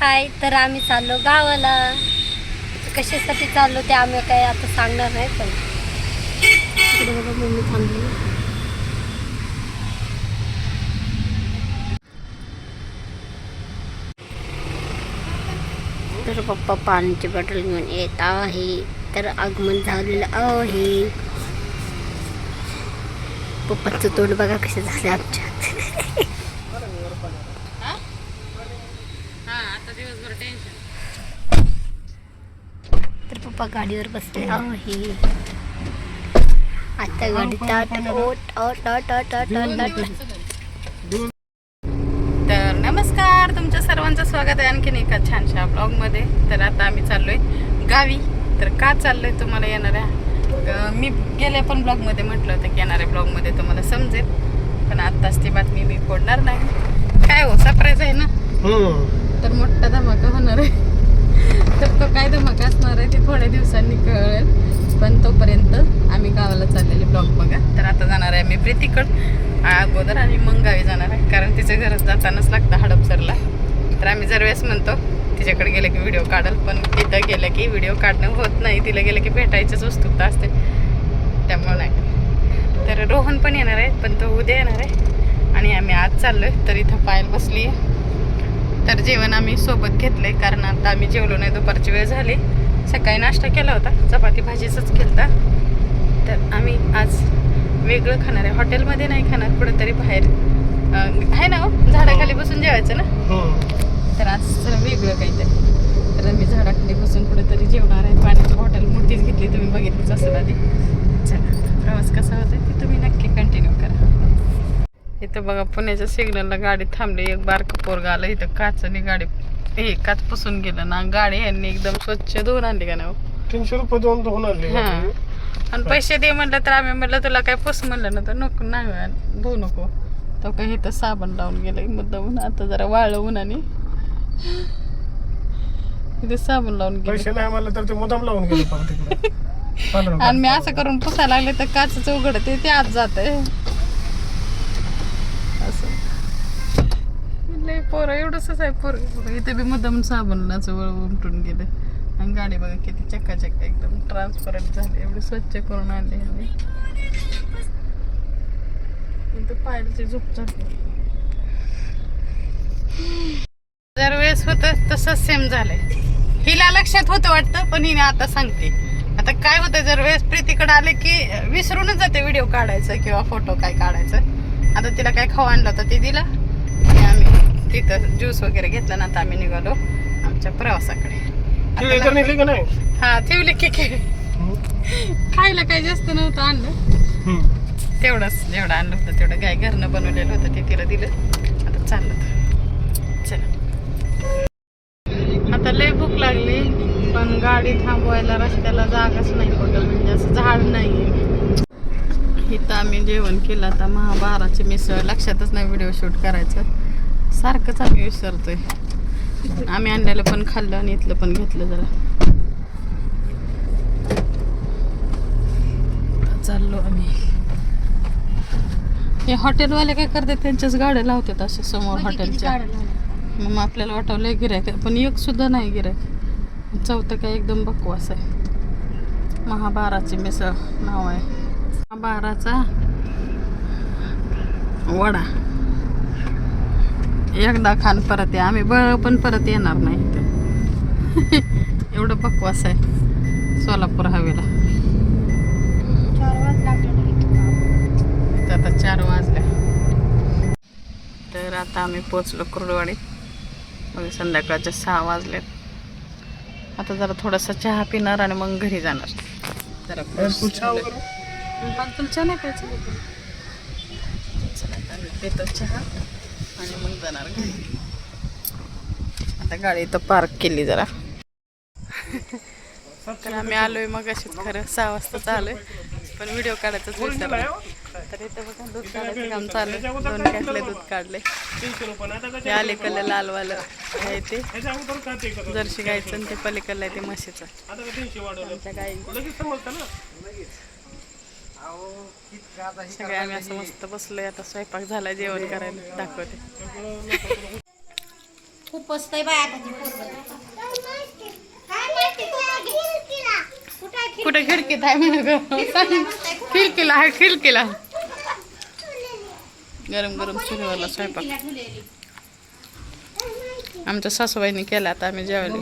हाय. तर आम्ही चाललो गावाला. कशासाठी चाललो ते आम्ही काय आता सांगणार नाही, पण इकडे बघा मम्मी थांबली. तर पप्पा पाण्याची बॉटल घेऊन येत आहे. तर आगमन झालेलं आहे. पप्पाचं तोंड बघा कसे झाले आमच्यात. तर पप्पा गाडीवर बसले आहे. आता गाडी तर नमस्कार, तुमच्या सर्वांचं स्वागत आहे आणखीन एका छानशा ब्लॉगमध्ये. तर आता आम्ही चाललोय गावी. तर का चाललोय तुम्हाला येणाऱ्या मी गेल्या पण ब्लॉगमध्ये म्हटलं होतं की येणाऱ्या ब्लॉगमध्ये तुम्हाला समजेल, पण आत्ताच ती बातमी मी फोडणार नाही. काय हो, सरप्राईज आहे ना. तर मोठा धमाका होणार आहे. तर तो काय धमाका असणार आहे ते थोड्या दिवसांनी कळेल, पण तोपर्यंत आम्ही गावाला चाललेले ब्लॉग बघा. तर आता जाणार आहे मी प्रीतीकड अगोदर आणि मग गावी जाणार आहे, कारण तिच्या घरात जातानाच लागतं हडपसरला. तर आम्ही जर वेळेस म्हणतो तिच्याकडे गेलं की व्हिडिओ काढल, पण तिथं गेलं की व्हिडिओ काढणं होत नाही. तिला गेलं की भेटायचीच उत्सुकता असते, त्यामुळे नाही. तर रोहन पण येणार आहे, पण तो उद्या येणार आहे आणि आम्ही आज चाललोय. तर इथं पायल बसली आहे. तर जेवण आम्ही सोबत घेतलंय, कारण आता आम्ही जेवलो नाही, दुपारची वेळ झाली. सकाळी नाश्ता केला होता, चपाती भाजीच केलता. तर आम्ही आज वेगळं खाणार आहे. हॉटेलमध्ये नाही खाणार, कुठेतरी बाहेर आहे ना, झाडाखाली बसून जेवायचं ना. तर आज जरा वेगळं काहीतरी. तर मी झाडाखाली बसून कुठेतरी जेवणार आहे. पाण्याची बॉटल मोठीच घेतली, तुम्ही बघितलीच असेल आधी. चला, प्रवास कसा होता ते तुम्ही नक्की कंटिन्यू करा. इथं बघा पुण्याच्या सिग्नलला गाडी थांबली. एक बारकं पोरगं आलं. इथं काचनी गाडी हे काच पुसून गेलं ना. गाडी यांनी एकदम स्वच्छ धुवून आणली का ना. 300 रुपये देऊन धुवून आणली. हा, आणि पैसे दे म्हणलं तर आम्ही म्हणलं तुला काय पुस म्हणलं ना, तर नको, नाही धुवू नको. तो काही इथं साबण लावून गेलं मुद्दामून. आता जरा वाळवून आणि इथे साबण लावून गेले. पैसे नाही म्हणलं तर ते मुदाम लावून गेले. आणि मी असं करून पुसायला लागले तर काचच उघडते, ते आत जात आहे. लय पोरं एवढंच आहे. पोरं इथे बी मुद्दाम साबणाचं वळ उमटून गेले. आणि गाडी बघा किती चक्काचक्का एकदम ट्रान्सपरंट झाली, एवढी स्वच्छ करून आणली ह्यांनी. इथं पायलची झोप झाली. जर वेळेस होतं तसंच सेम झालंय. हिला लक्षात होतं वाटतं, पण हिने आता सांगते. आता काय होतं, जर वेळेस प्रीतीकडे आले की विसरूनच जाते व्हिडिओ काढायचं किंवा फोटो काय काढायचं. आता तिला काय खाऊ आणलं होतं ते दिला आणि आम्ही तिथं ज्यूस वगैरे घेतला ना. आता आम्ही निघालो आमच्या प्रवासाकडे. हा, ठेवले की खायला काही जास्त नव्हतं आणलं, तेवढंच जेवढं आणलं होतं तेवढं गाय घरनं बनवलेलं होतं ते तिला दिलं. आता चाललं चला. आता लय भूक लागली, पण गाडी थांबवायला रस्त्याला जागाच नाही कुठं, म्हणजे असं झाड नाही. इथं आम्ही जेवण केलं. आता महाबाराची मिसळ, लक्षातच नाही व्हिडिओ शूट करायचं, सारखंच आम्ही विसरतोय. आम्ही आणलेलं पण खाल्लं आणि इथलं पण घेतलं. जरा चाललो आम्ही. हे हॉटेलवाले काय करतात, त्यांच्याच गाड्या लावतात अशा समोर हॉटेलच्या. मग आपल्याला वाटवलंय गिऱ्हाईक, पण एक सुद्धा नाही गिऱ्हाईक. चौथं काय एकदम बकवास आहे. महाबाराची मिसळ नाव आहे. महाबाराचा वडा. एकदा खान परत आहे. आम्ही पण परत येणार नाही इथं. एवढं बकवास आहे सोलापूर हवेला. आता 4 वाजल्या. तर आता आम्ही पोचलो कुर्डवाडीत. मग संध्याकाळच्या 6 वाजलेत. आता जरा थोडासा चहा पिणार आणि मग घरी जाणार. जरा चहा नाही प्यायचं. चला आम्ही पितो चहा आणि मग जाणार घरी. आता गाडी इथं पार्क केली जरा. तर आम्ही आलोय मग अशीच, खरं 6 वाजता आलोय, पण व्हिडिओ काढायचाच विसरलो. तर इथं बघा दूध काढायचं काम चालू आहे. 2 कॅटले दूध काढले. हे अलीकडलं लालवालं आहे ते जर्सी गायचं, आणि ते पलीकडलं आहे ते म्हशीचं. आमच्या गाई सगळे आम्ही असं मस्त बसलोय. आता स्वयंपाक झाला, जेवण करायला दाखवते. खूप असतंय बाय आता ती पोरगं. काय माहिती कुठं आहे कुठे खिडकीत आहे म्हण खिडकीला आहे खिडकीला. गरम गरम चुलीवरला स्वयंपाक ठेवलेली. आमच्या सासूबाईंनी केला आता आम्ही जेवायला.